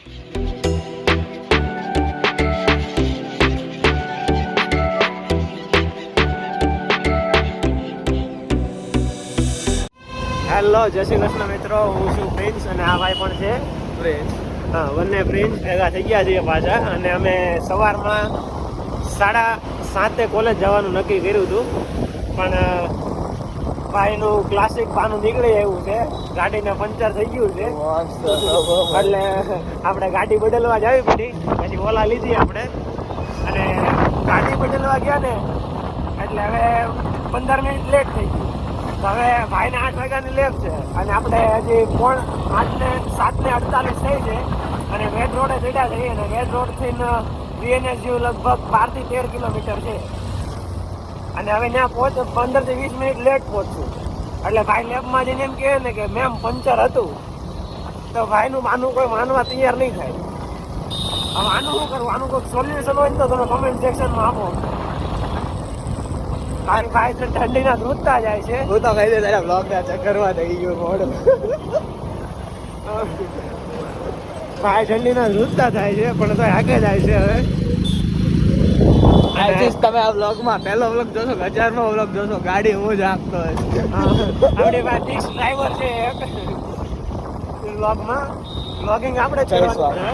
Hello, જય શ્રી કૃષ્ણ મિત્રો. હું છું પ્રિન્સ અને આ ભાઈ પણ છે પ્રિન્સ. હા, બંને પ્રિન્સ ભેગા થઈ ગયા છીએ પાછા. અને અમે સવારમાં 7:30 કોલેજ જવાનું નક્કી કર્યું હતું, પણ ભાઈનું ક્લાસિક પાનું નીકળી આવ્યું છે. ગાડીને પંચર થઈ ગયું છે, એટલે આપણે ગાડી બદલવા જવી પડી. પછી ઓલા લીધી આપણે, અને ગાડી બદલવા ગયા ને એટલે હવે 15 મિનિટ લેટ થઈ ગયું. તો હવે ભાઈને 8 વાગ્યાની લેબ છે અને આપણે હજી 7:48 થઈ છે. અને વેજ રોડે ચડ્યા છીએ, અને વેજ રોડથી VNS જેવું લગભગ 12 થી 13 કિલોમીટર છે. અને હવે ત્યાં 15 થી 20 મિનિટ લેટ પહોંચશું. એટલે ભાઈ લેબમાં જઈને એમ કહે ને કે મેમ પંચર હતું, તો ભાઈનું કોઈ માનવા તૈયાર નહીં થાય. હવે આનું શું કરવું? આનું કોઈ સોલ્યુશન હોય તો તમે કમેન્ટ સેક્શનમાં આપો. મારી ભાઈ તો ઠંડીના ધ્રુજતા જાય છે. હું તો કહી દે તારા બ્લોગના ચક્કરમાં થઈ ગયો મોડો. ભાઈ ઠંડીના ધ્રુજતા થાય છે, પણ તો આગે જાય છે. હવે તમે આ બ્લોગમાં પહેલો બ્લોગ જોશો, 1000મો બ્લોગ જોશો, ગાડી હું જ આપતો હોય. આપણી પાસે ફિક્સ ડ્રાઈવર છે એક બ્લોગમાં. બ્લોગિંગ આપણે જ કરવાનું.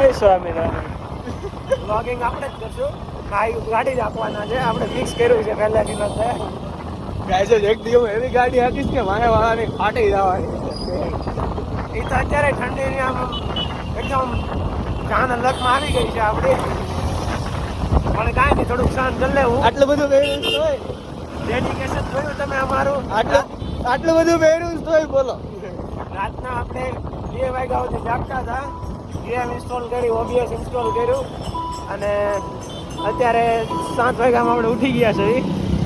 બ્લોગિંગ આપણે જ કરશું. ભાઈ ગાડી જ આપવાના છે, આપણે ફિક્સ કર્યું છે પહેલાથી. ગાઈસ એક દિવસ એવી ગાડી આપીશ કે મારે વાળાની ફાટી જવાની. એ તો અત્યારે ઠંડીની આમ એકદમ જાન લકમાં આવી ગઈ છે આપણી. પણ કાંઈ નહીં, થોડુંક સહન કરી લેવું. આટલું બધું પહેર્યું હોય, ડેડિકેશન જોયું તમે અમારું. આટલું બધું પહેર્યું હોય. બોલો, રાતના આપણે 2 વાગ્યા સુધી જાગતા હતા. ગેમ ઇન્સ્ટોલ કરી, OBS ઇન્સ્ટોલ કર્યું, અને અત્યારે 7 વાગ્યામાં આપણે ઉઠી ગયા છે.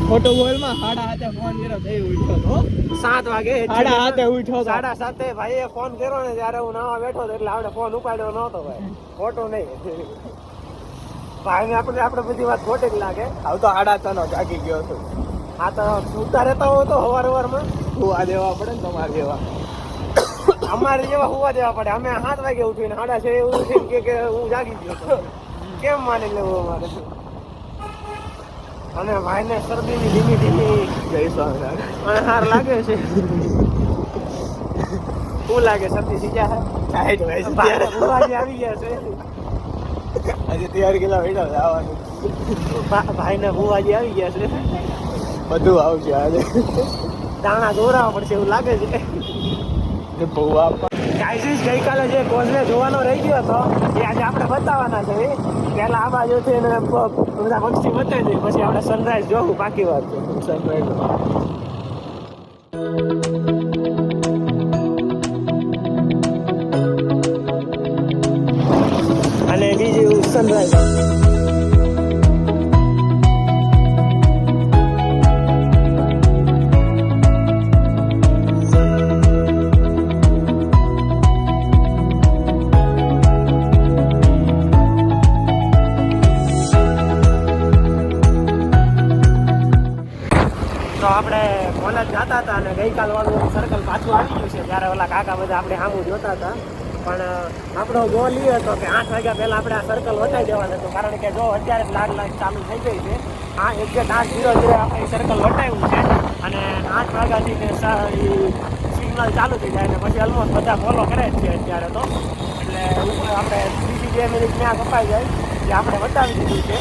ફોટો બોલમાં 7:30 ફોન કર્યો તો ઉઠ્યો. 7 વાગે 7:30 ઉઠ્યો. 7:30 ભાઈએ ફોન કર્યો ને ત્યારે હું નાવા બેઠો હતો, એટલે આપણે ફોન ઉપાડ્યો નહોતો ભાઈ. ખોટો નહીં ભાઈ, આપણે બધી વાત ખોટી જ લાગે. આવ તો 8:30 નો જાગી ગયો છું. આ તો સુતા રહેતા હોય તો સવારમાં હુવા દેવા પડે ને તમારે જેવા. અમારે જેવા હુવા દેવા પડે. અમે 7 વાગે ઉઠીને 6:30 ઉઠીને કે હું જાગી ગયો. કેમ માની લેવું અમારે? અને ભાઈને શરદીની ધીમી ધીમી હાર લાગે છે. શું લાગે? શરદી સીધા આવી ગયા છે. હજી 13 કિલોમીટર જવાનું. ભાઈને ભુવાજી આવી ગયા છે. બધું આવશે આજે. દાણા દોરાવા પડશે એવું લાગે છે. ભુવા ગઈકાલે જે કોઝવે જોવાનો રહી ગયો હતો એ આજે આપણે બતાવવાના છે. પહેલા આ બાજુથી બધા પક્ષી બતાવી દઈએ, પછી આપણે સનરાઈઝ જોવું. બાકી વાત છે સનરાઈઝ. અને બીજું સનરાઈઝ. તો આપણે કોલેજ જતા હતા અને ગઈકાલ વાળું સર્કલ પાછું આવી ગયું છે. ત્યારે ઓલા કાકા બધા આપણે સામું જોતા હતા, પણ આપણો ગોલ એ હતો કે 8 વાગ્યા પહેલાં આપણે આ સર્કલ વટાઈ દેવાનું હતું. કારણ કે જો અત્યારે જ લાગ ચાલુ થઈ ગઈ છે. આ એક્ઝેક્ટ 8:00 આપણે સર્કલ વટાવ્યું છે, અને 8 વાગ્યાથી સિગ્નલ ચાલુ થઈ જાય. અને પછી ઓલમોસ્ટ બધા ફોલો કરે જ છે અત્યારે તો. એટલે આપણે 2 મિનિટ ત્યાં કપાઈ જાય જે આપણે બતાવી દીધું છે.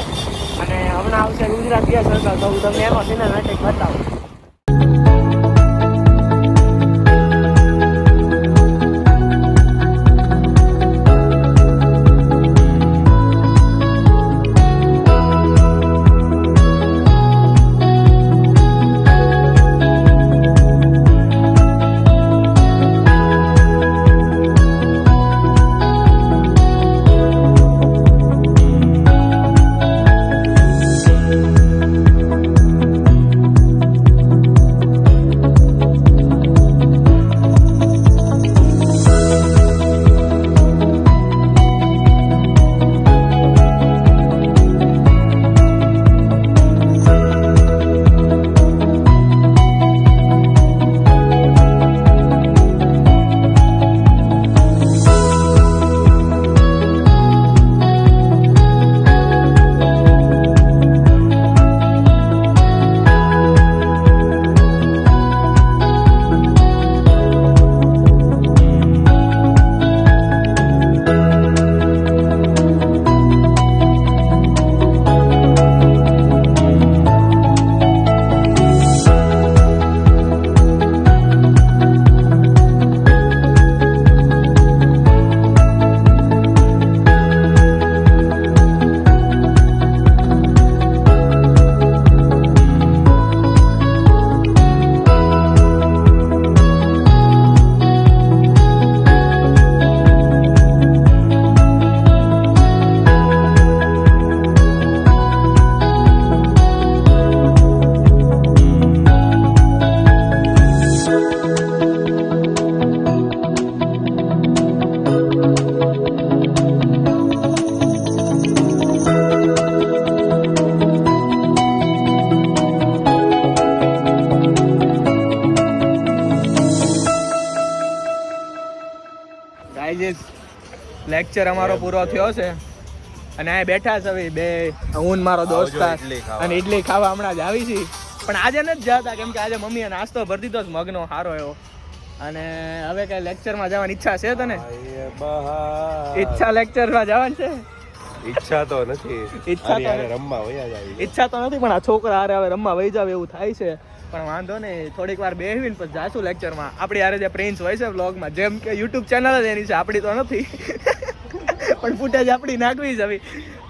અને હમણાં આવશે ગુજરાત ગેસ સર્કલ, તો હું તમને એનો સિનેમેટિક બતાવું. લેક્ચર અમારો પૂરો થયો છે અને આ બેઠા છે હવે બે હું ને મારો દોસ્તાર અને ઇડલી ખાવા હમણાં જ આવી છે. પણ આજે નથી જતા કેમ કે આજે મમ્મીએ નાસ્તો ભરી દીધો મગનો સારો એવો અને હવે કઈ લેક્ચરમાં જવાની ઈચ્છા છે તને? ઈચ્છા લેક્ચરમાં જવાની છે? ઈચ્છા તો નથી, રમવા વયા જાય. ઈચ્છા તો નથી પણ આ છોકરા હારે હવે રમવા વહી જાવ એવું થાય છે. પણ વાંધો નહીં, થોડીક વાર બેસીને પછી જાશું લેક્ચરમાં. આપણી હારે જે પ્રિન્સ હોય છે વ્લોગમાં, જેમ કે યુટ્યુબ ચેનલ જ એની છે, આપણી તો નથી પણ ફૂટેજ આપણી નાખવી છે.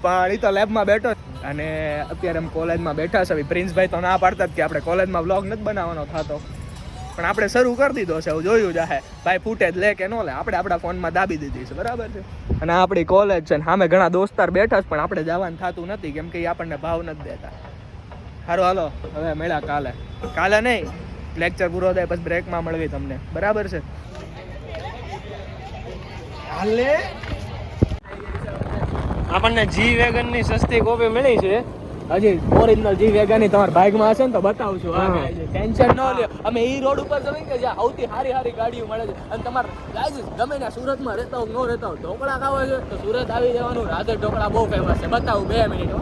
પણ એ તો લેબમાં બેઠો અને અત્યારે અમે કોલેજમાં બેઠા છે. પ્રિન્સભાઈ તો ના પાડતા જ કે આપણે કોલેજમાં વ્લોગ નથી બનાવવાનો થતો, પણ આપણે શરૂ કરી દીધો છે. એવું જોયું જાહે ભાઈ ફૂટેજ લે કે ન લે, આપણે આપણા ફોનમાં દાબી દીધી છે, બરાબર છે. અને આપણી કોલેજ છે ને સામે ઘણા દોસ્તાર બેઠા છે, પણ આપણે જવાનું થતું નથી કેમ કે એ આપણને ભાવ નથી દેતા. સારું હાલો હવે મળ્યા કાલે નહીં, લેક્ચર પૂરો થાય પછી બ્રેકમાં મળવી તમને, બરાબર છે. હાલે આપણને જી વેગન ની સસ્તી કોપી મળી છે. હજી ઓરિજિનલ જી વેગન ની તમારા બાઇકમાં હશે ને તો બતાવશું. ટેન્શન ન લ્યો, અમે ઈ રોડ ઉપર જઈએ કે જ્યાં સૌથી સારી ગાડીઓ મળે છે. અને તમારે ગાઈઝ ગમે ત્યાં સુરતમાં રહેતા હો ન રહેતા હો, ઢોકળા ખાવા છે તો સુરત આવી જવાનું. રાધર ઢોકળા બહુ ફેમસ છે, બતાવું 2 મિનિટ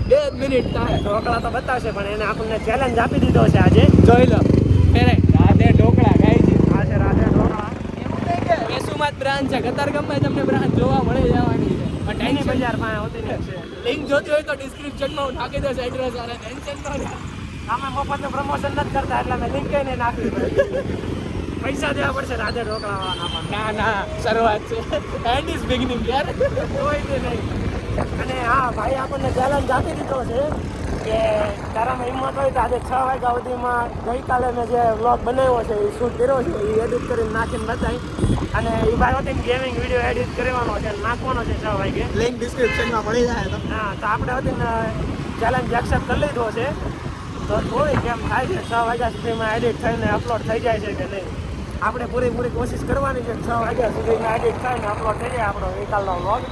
2 મિનિટ થાય. ઢોકળા તો બતાવશે પણ એને આપણને ચેલેન્જ આપી દીધો છે આજે. જોઈ લો ફેરે રાધે ઢોકળા ગાઈઝ, આ છે રાધે ઢોકળા. એવું નહીં કે વેસુમાં જ બ્રાન્ચ છે, કતારગામમાં તમને બ્રાન્ચ જોવા મળી જવાની છે. પણ એની ટેન્શન બજાર પાસે હોતી જ છે. લિંક જોતી હોય તો ડિસ્ક્રિપ્શનમાં હું નાખી દઈશ એડ્રેસ અને ટેન્શન ન લે. આમાં મફતનું પ્રમોશન નથી કરતા એટલે મેં લિંક નહીં નાખી. પૈસા દેવા પડશે રાધે ઢોકળા વાળાના. ના શરૂઆત છે, એન્ડ ઇઝ બિગિનિંગ યાર. કોઈ નહીં. અને હા ભાઈ આપણને ચેલેન્જ આપી દીધો છે કે તારામાં હિંમત હોય તો આજે 6 વાગ્યા સુધીમાં ગઈકાલે મેં જે વ્લોગ બનાવ્યો છે એ શૂટ કર્યો છે એ એડિટ કરીને નાખીને બતાવી. અને એ ભાઈ વતી ગેમિંગ વિડીયો એડિટ કરવાનો છે, નાખવાનો છે 6 વાગે. લિંક ડિસ્ક્રિપ્શનમાં મળી જાય તો. હા તો આપણે વતી ચેલેન્જ એક્સેપ્ટ કરી લીધો છે. તો જોઈ કેમ થાય છે, 6 વાગ્યા સુધીમાં એડિટ થઈને અપલોડ થઈ જાય છે કે નહીં. આપણે પૂરી કોશિશ કરવાની છે 6 વાગ્યા સુધીમાં એડિટ થઈને અપલોડ થઈ જાય આપણો ગઈકાલનો વ્લોગ.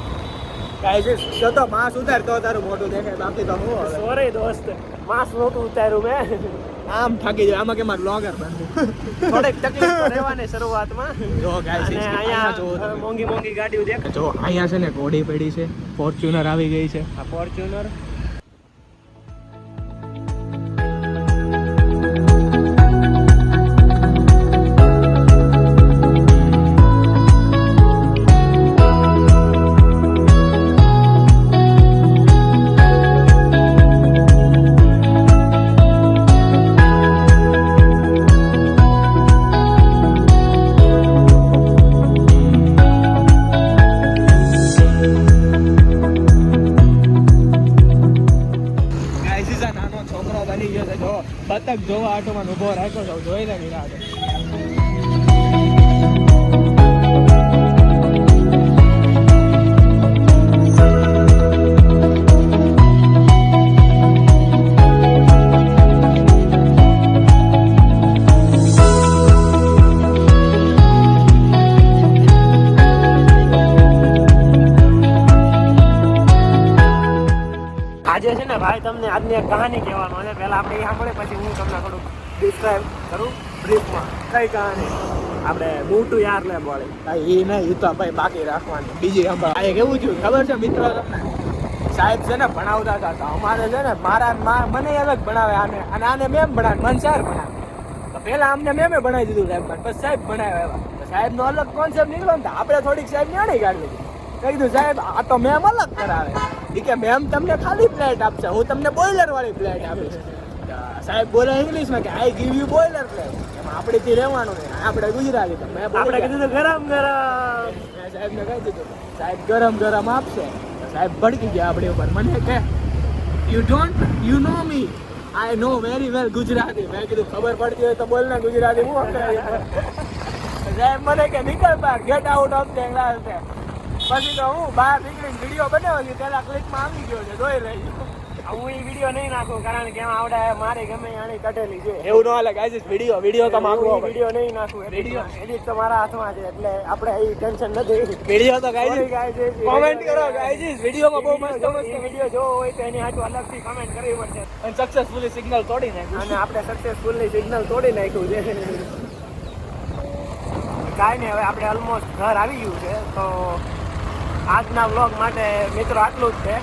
ગાઈઝ તો માસ ઉતાર તો તારું મોટું દેખાય, બાકી તો હું સોરી દોસ્ત, માસ નહોતું ઉતાર્યું મેં. આમ થાકી જાય. આમાં કે મારે બ્લોગર બનવું, થોડીક તકલીફ તો રહેવાની શરૂઆતમાં. જો ગાઈઝ અને અહીંયા મોંઘી ગાડીઓ દેખ. જો અહીંયા છે ને ઘોડી પડી છે, ફોર્ચ્યુનર આવી ગઈ છે. આ ફોર્ચ્યુનર બતક જોવા આટોમાં ઉભો રાખ્યો છે, જોઈ લે નિરાતે. આજે છે ને ભાઈ તમને આજની એક કહાની કહેવાનો છે. પહેલા આપણે એ સાંભળે પછી હું તમને થોડુંક ડિસ્ક્રાઇબ કરું બ્રીફમાં. કઈ કહાની? આપણે મોટું યાર લે બોલે. એ નહીં, એ તો ભાઈ બાકી રાખવાની. બીજી આ કેવું થયું ખબર છે મિત્રો તમને? સાહેબ છે ને ભણાવતા હતા તો અમારે છે ને મને અલગ ભણાવે આને, અને આને મેમ ભણાવે, મને સર ભણાવે. તો પહેલા અમને મેમે ભણાવી દીધું લેબમાં, પછી સાહેબ ભણાવે. એવા તો સાહેબનો અલગ કોન્સેપ્ટ નીકળ્યો ને આપણે થોડીક સાહેબ જાણી કાઢી. કીધું સાહેબ આ તો મેમ અલગ કરાવે. એ કે મેમ તમને ખાલી પ્લેટ આપશે, હું તમને બોઇલર વાળી પ્લેટ આપીશ. સાહેબ બોલે ઇંગ્લિશમાં કે આઈ ગીવ યુ બોઇલર પ્લેટ. એમાં આપણેથી રહેવાનું નહીં, આપણે ગુજરાતી. તો મેં આપણે કીધું ગરમ સાહેબને કહી દીધું સાહેબ ગરમ આપશે. સાહેબ ભડકી ગયા આપણી ઉપર. મને કે you know me, I know very well Gujarati. મેં કીધું ખબર પડતી હોય તો બોલ ને ગુજરાતી. હું સાહેબ મને કે નીકળ બહાર, get out of the class. પછી તો હું બહાર નીકળીને વિડીયો બનાવ્યો છે, પેલા ક્લિકમાં આવી ગયો છે, જોઈ રહી. હું એ વિડીયો નહીં નાખું કારણ કે એમાં આવડે મારી ગમે આની કટેલી છે. એવું ન હાલે ગાઈઝ, વિડીયો તો માંગવો. વિડીયો નહીં નાખું, વિડીયો એડિટ તો મારા હાથમાં છે એટલે આપણે એ ટેન્શન નથી. વિડીયો તો ગાઈઝ કોમેન્ટ કરો ગાઈઝ, વિડીયોમાં બહુ મસ્ત વિડીયો જોવો હોય તો એની હાથું અલગથી કમેન્ટ કરવી પડશે. અને સક્સેસફુલી સિગ્નલ તોડી નાખ્યું. અને આપણે સક્સેસફુલી સિગ્નલ તોડી નાખ્યું છે. કાંઈ નહીં, હવે આપણે ઓલમોસ્ટ ઘર આવી ગયું છે. તો આજના વ્લોગ માટે મિત્રો આટલું જ છે.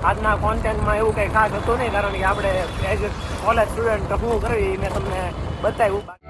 આજના કોન્ટેન્ટમાં એવું કંઈ ખાસ હતું નહીં, કારણ કે આપણે એઝ એ કોલેજ સ્ટુડન્ટ શું કરવી મેં તમને બતાવ્યું.